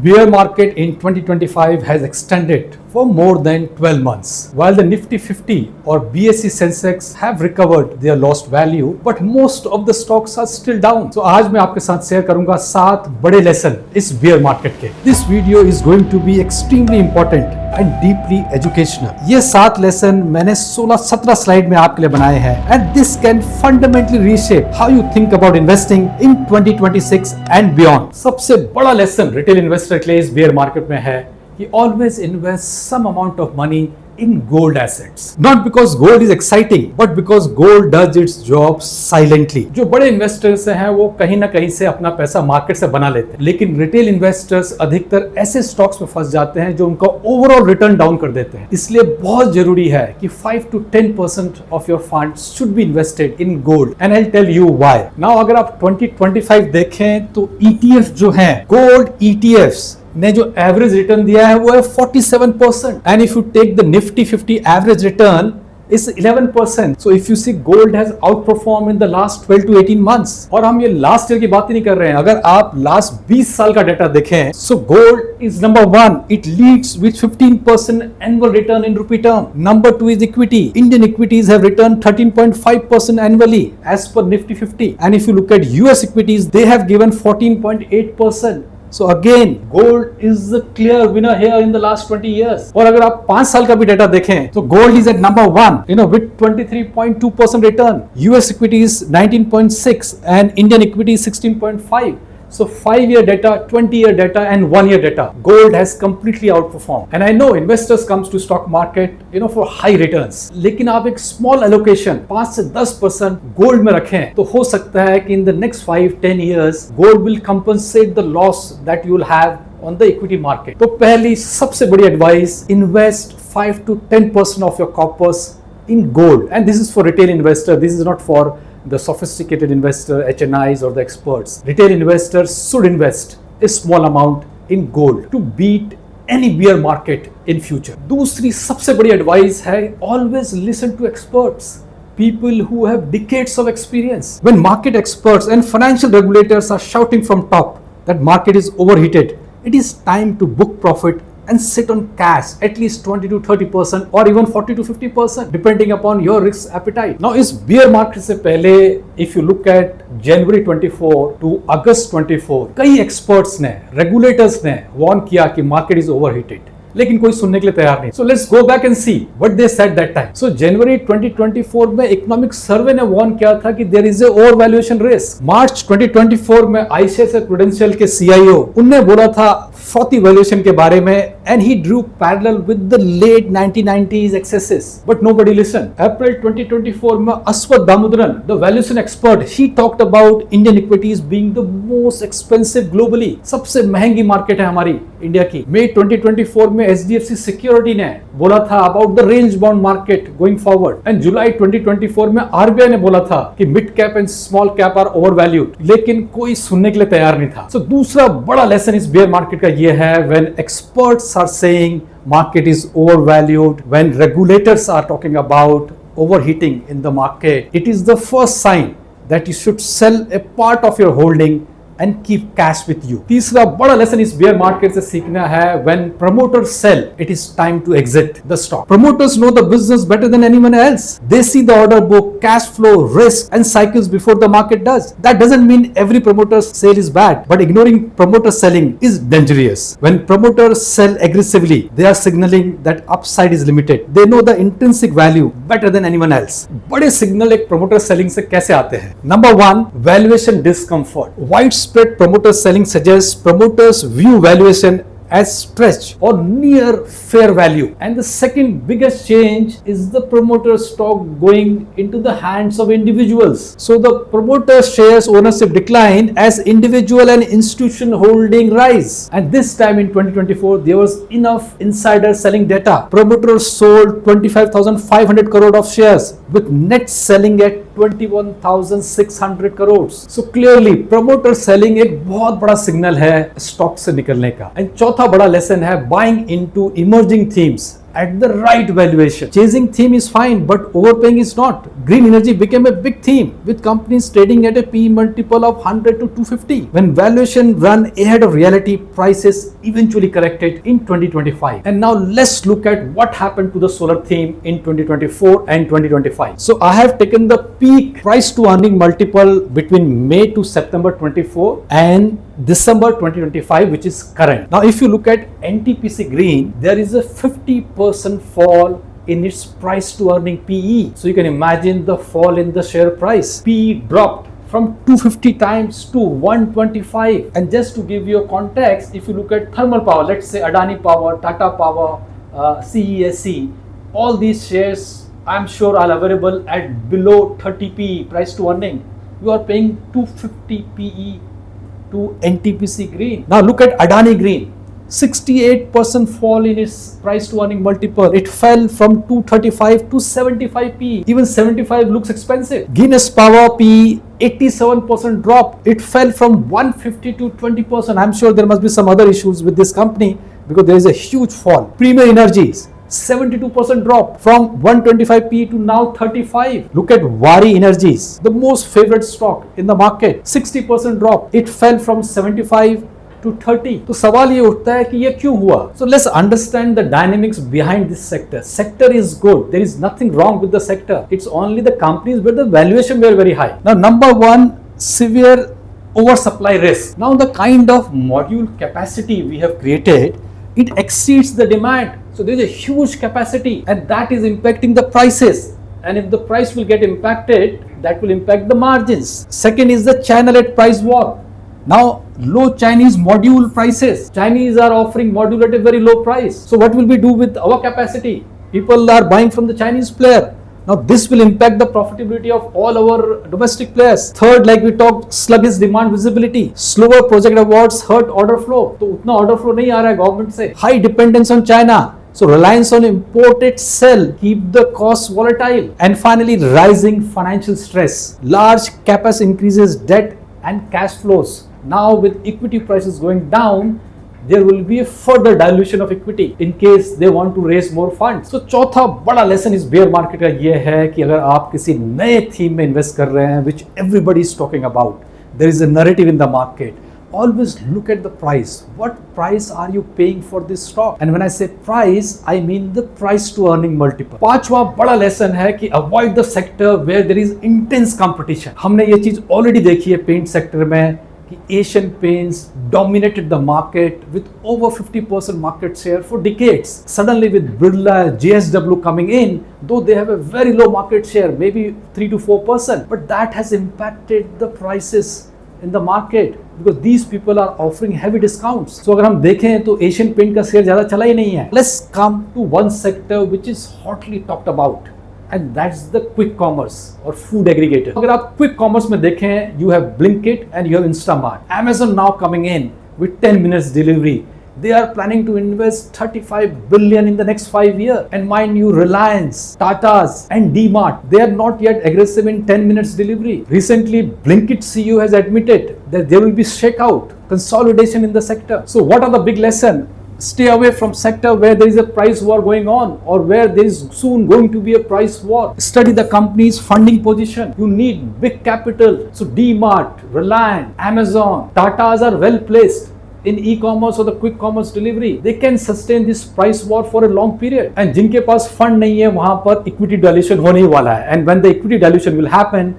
bear market in 2025 has extended for more than 12 months. While the Nifty 50 or BSE Sensex have recovered their lost value, but most of the stocks are still down. So आज मैं आपके साथ share करूंगा 7 बड़े lesson इस bear market के. This video is going to be extremely important and deeply educational. ये 7 lesson मैंने 16-17 स्लाइड में आपके लिए बनाए हैं and this can fundamentally reshape how you think about investing in 2026 and beyond. सबसे बड़ा लेसन रिटेल इन्वेस्टर के लिए इस bear market में है कि always invest some amount of money in gold assets. Not because gold is exciting, but because gold does its job silently. जो बड़े इन्वेस्टर्स हैं वो कहीं ना कहीं से अपना पैसा मार्केट से बना लेते हैं, लेकिन रिटेल इन्वेस्टर्स अधिकतर ऐसे स्टॉक्स में फंस जाते हैं जो उनका ओवरऑल रिटर्न डाउन कर देते हैं. इसलिए बहुत जरूरी है कि 5 to 10% of your funds should be invested in gold, and I'll tell you why. Now अगर आप 2025 देखें तो ETF जो हैं, गोल्ड ETFs ने जो एवरेज रिटर्न दिया है वो है 47%, and if you take the Nifty 50 average return is 11%. So if you see, gold has outperformed in the last 12 to 18 months. और हम ये लास्ट ईयर की बात ही नहीं कर रहे हैं. अगर आप लास्ट 20 साल का डेटा देखें, so gold is number 1. It leads with 15% annual return in rupee term. Number 2 is equity. Indian equities have returned 13.5% annually as per Nifty 50. And if you look at US equities, they have given 14.8%. So again, gold is the clear winner here in the last 20 years. और अगर आप 5 साल का भी data देखें तो gold is at number 1, with 23.2% return. US equities 19.6 and Indian equities 16.5. So 5-year data, 20-year data and 1-year data. Gold has completely outperformed. And I know investors comes to stock market, for high returns. लेकिन आप एक small allocation 5 से 10% gold में रखें तो हो सकता है कि in the next 5-10 years gold will compensate the loss that you will have on the equity market. तो पहली सबसे बड़ी advice, invest 5 to 10% of your corpus in gold. And this is for retail investor. This is not for the sophisticated investor, HNIs or the experts. Retail investors should invest a small amount in gold to beat any bear market in future. दूसरी सबसे बड़ी advice है, always listen to experts. People who have decades of experience. When market experts and financial regulators are shouting from top that market is overheated, it is time to book profit and sit on cash at least 20 to 30% or even 40 to 50% depending upon your risk appetite. Now इस bear market से पहले if you look at January 24 to August 24, कई experts ने, regulators ने warn किया कि market is overheated, लेकिन कोई सुनने के लिए तैयार नहीं. So let's go back and see what they said that time. So January 2024 में इकोनॉमिक सर्वे ने वार्न किया था कि there is a over valuation risk. March 2024 में ICICI प्रूडेंशियल के CIO उनने बोला था frothy valuation के बारे में, and he drew parallel with the late 1990s excesses, but nobody listened. April 2024 में Ashwath Damodaran, the valuation expert, he talked about Indian equities being the most expensive globally. सबसे महंगी मार्केट है हमारी इंडिया की. मई 2024 में HDFC सिक्योरिटी ने बोला था about the range bound market going forward, and जुलाई 2024 में RBI ने बोला था कि mid cap and small cap are overvalued, लेकिन कोई सुनने के लिए तैयार नहीं था. So दूसरा बड़ा लेसन इस bear market का ये है, when experts are saying market is overvalued, when regulators are talking about overheating in the market, it is the first sign that you should sell a part of your holding and keep cash with you. तीसरा बड़ा lesson इस bear market से सीखना है, when promoters sell, it is time to exit the stock. Promoters know the business better than anyone else. They see the order book, cash flow, risk and cycles before the market does. That doesn't mean every promoter's sale is bad, but ignoring promoter selling is dangerous. When promoters sell aggressively, they are signaling that upside is limited. They know the intrinsic value better than anyone else. बड़े signal एक promoter selling से कैसे आते हैं? Number 1, valuation discomfort. Widespread promoter selling suggests promoters view valuation as stretch or near fair value. And the second biggest change is the promoter stock going into the hands of individuals. So the promoter shares ownership decline as individual and institution holding rise. And this time in 2024, there was enough insider selling data. Promoters sold 25,500 crore of shares with net selling at 21,600 crores. So clearly promoter selling एक बहुत बड़ा signal है stock से निकलने का. And चौथा बड़ा lesson है buying into emerging themes at the right valuation. Chasing theme is fine, but overpaying is not. Green energy became a big theme with companies trading at a P multiple of 100 to 250. When valuation ran ahead of reality, prices eventually corrected in 2025. And now let's look at what happened to the solar theme in 2024 and 2025. So I have taken the peak price to earning multiple between May to September 24 and December 2025, which is current. Now if you look at NTPC Green, there is a 50% fall in its price to earning PE. So you can imagine the fall in the share price. PE dropped from 250 times to 125. And just to give you a context, if you look at thermal power, let's say Adani Power, Tata Power, CESC, all these shares I'm sure are available at below 30 PE, price to earning. You are paying 250 PE to NTPC Green. Now look at Adani Green. 68% fall in its price to earning multiple. It fell from 235 to 75 PE. Even 75 looks expensive. Guinness Power PE, 87% drop. It fell from 150 to 20%. I'm sure there must be some other issues with this company because there is a huge fall. Premier Energies, 72% drop from 125 PE to now 35. Look at Wari Energies, the most favorite stock in the market, 60% drop. It fell from 75 to 30. तो सवाल ये उठता है कि ये क्यों हुआ? So let's understand the dynamics behind this sector. Sector is good. There is nothing wrong with the sector. It's only the companies where the valuation were very high. Now number one, severe oversupply risk. Now the kind of module capacity we have created, it exceeds the demand. So there is a huge capacity and that is impacting the prices. And if the price will get impacted, that will impact the margins. Second is the channel at price war. Now low Chinese module prices. Chinese are offering module at a very low price. So what will we do with our capacity? People are buying from the Chinese player. Now this will impact the profitability of all our domestic players. Third, like we talked, sluggish demand visibility. Slower project awards hurt order flow. तो उतना order flow नहीं आ रहा है government से. High dependence on China. So reliance on imported sell keep the costs volatile. And finally, rising financial stress. Large capex increases debt and cash flows. Now with equity prices going down, there will be a further dilution of equity in case they want to raise more funds. So चौथा बड़ा lesson इस bear market का ये है कि अगर आप किसी नए थीम में इन्वेस्ट कर रहे हैं, which everybody is talking about, there is a narrative in the market. Always look at the price. What price are you paying for this stock? And when I say price, I mean the price to earning multiple. पांचवा बड़ा lesson है कि avoid the sector where there is intense competition. हमने ये चीज already देखी है paint sector में कि Asian Paints dominated the market with over 50% market share for decades. Suddenly with Birla, JSW coming in, though they have a very low market share, maybe 3 to 4%, but that has impacted the prices in the market because these people are offering heavy discounts. So अगर हम देखें तो Asian Paint का share ज़्यादा चला ही नहीं है. Let's come to one sector which is hotly talked about. And that's the quick commerce or food aggregator. अगर आप quick commerce में देखें, you have Blinkit and you have Instamart. Amazon now coming in with 10 minutes delivery. They are planning to invest 35 billion in the next 5 years. And mind you, Reliance, Tata's and D-Mart, they are not yet aggressive in 10 minutes delivery. Recently, Blinkit CEO has admitted that there will be shakeout, consolidation in the sector. So what are the big lessons? Stay away from sector where there is a price war going on or where there is soon going to be a price war. Study the company's funding position. You need big capital. So D-Mart, Reliance, Amazon, Tata's are well placed in e-commerce or the quick commerce delivery. They can sustain this price war for a long period. And जिनके पास fund नहीं है वहाँ पर equity dilution होने ही वाला है. And when the equity dilution will happen,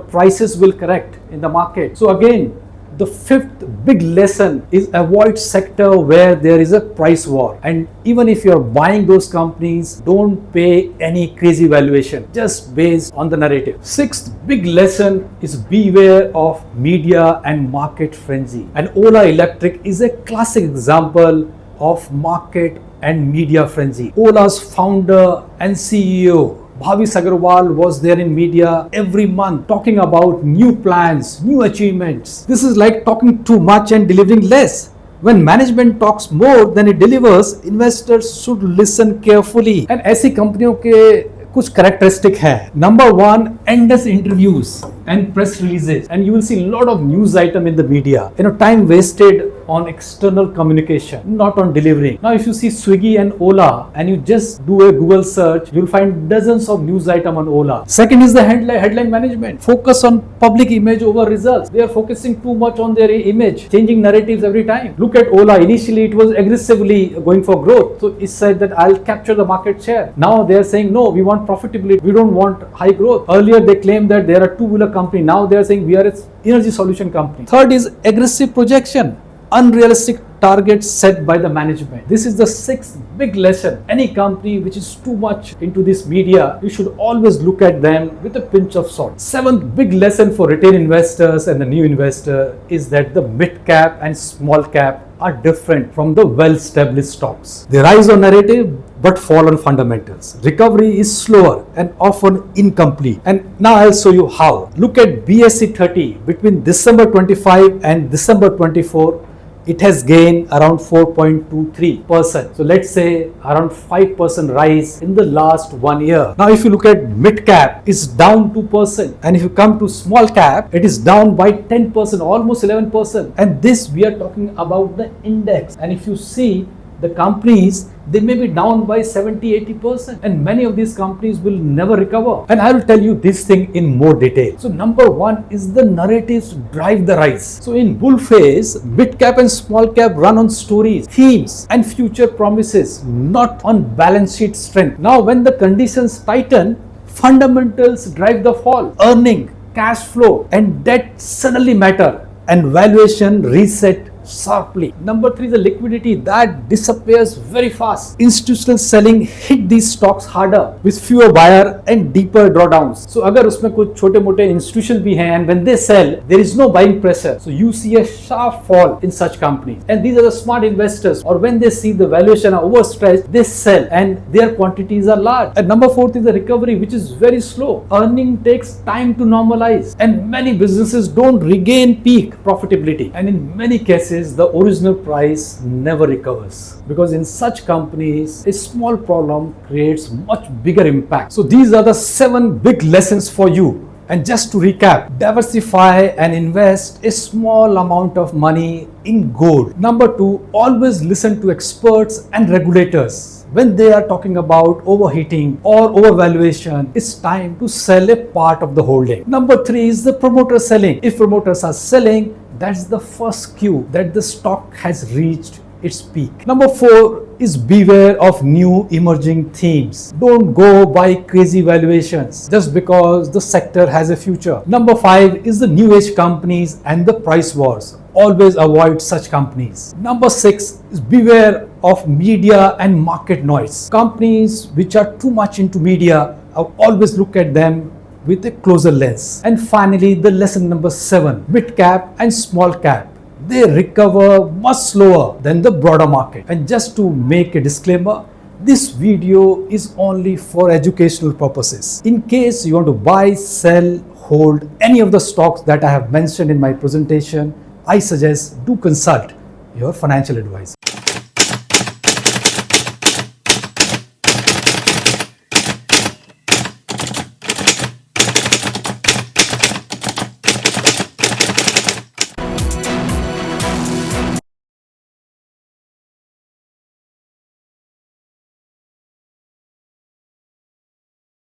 prices will correct in the market. So again, the fifth big lesson is avoid sector where there is a price war. And even if you're buying those companies, don't pay any crazy valuation, just based on the narrative. Sixth big lesson is beware of media and market frenzy. And Ola Electric is a classic example of market and media frenzy. Ola's founder and CEO Bhavish Aggarwal was there in media every month talking about new plans, new achievements. This is like talking too much and delivering less. When management talks more than it delivers, investors should listen carefully. And ऐसी कंपनियों के कुछ characteristic है. Number one, endless interviews and press releases. And you will see a lot of news item in the media. Time wasted on external communication, not on delivering. Now, if you see Swiggy and Ola and you just do a Google search, you'll find dozens of news items on Ola. Second is the headline management. Focus on public image over results. They are focusing too much on their image, changing narratives every time. Look at Ola. Initially, it was aggressively going for growth. So it said that I'll capture the market share. Now they are saying, no, we want profitability. We don't want high growth. Earlier, they claimed that they are a two-wheeler company. Now they are saying we are an energy solution company. Third is aggressive projection. Unrealistic targets set by the management. This is the sixth big lesson. Any company which is too much into this media, you should always look at them with a pinch of salt. Seventh big lesson for retail investors and the new investor is that the mid cap and small cap are different from the well-established stocks. They rise on narrative but fall on fundamentals. Recovery is slower and often incomplete. And now I'll show you how. Look at BSE 30 between December 25 and December 24. It has gained around 4.23%. So let's say around 5% rise in the last 1 year. Now if you look at mid cap, it's down 2%. And if you come to small cap, it is down by 10%, almost 11%. And this we are talking about the index. And if you see the companies, they may be down by 70-80%, and many of these companies will never recover. And I will tell you this thing in more detail. So number one is the narratives drive the rise. So in bull phase, mid cap and small cap run on stories, themes and future promises, not on balance sheet strength. Now when the conditions tighten, fundamentals drive the fall. Earning, cash flow and debt suddenly matter, and valuation reset sharply. Number three, the liquidity that disappears very fast. Institutional selling hit these stocks harder with fewer buyer and deeper drawdowns. So अगर उसमें कुछ छोटे मोटे institution भी हैं, and when they sell, there is no buying pressure. So you see a sharp fall in such companies. And these are the smart investors, or when they see the valuation are overstretched, they sell and their quantities are large. And number fourth is the recovery, which is very slow. Earning takes time to normalize, and many businesses don't regain peak profitability. And in many cases, the original price never recovers, because in such companies a small problem creates much bigger impact. So these are the 7 big lessons for you. And just to recap, diversify and invest a small amount of money in gold. Number 2, always listen to experts and regulators. When they are talking about overheating or overvaluation, it's time to sell a part of the holding. Number 3 is the promoter selling. If promoters are selling, that's the first cue that the stock has reached its peak. Number 4 is beware of new emerging themes. Don't go by crazy valuations just because the sector has a future. Number 5 is the new age companies and the price wars. Always avoid such companies. Number 6 is beware of media and market noise. Companies which are too much into media, always look at them with a closer lens. And finally, the lesson number 7, mid cap and small cap, they recover much slower than the broader market. And just to make a disclaimer, this video is only for educational purposes. In case you want to buy, sell, hold any of the stocks that I have mentioned in my presentation, I suggest do consult your financial advisor.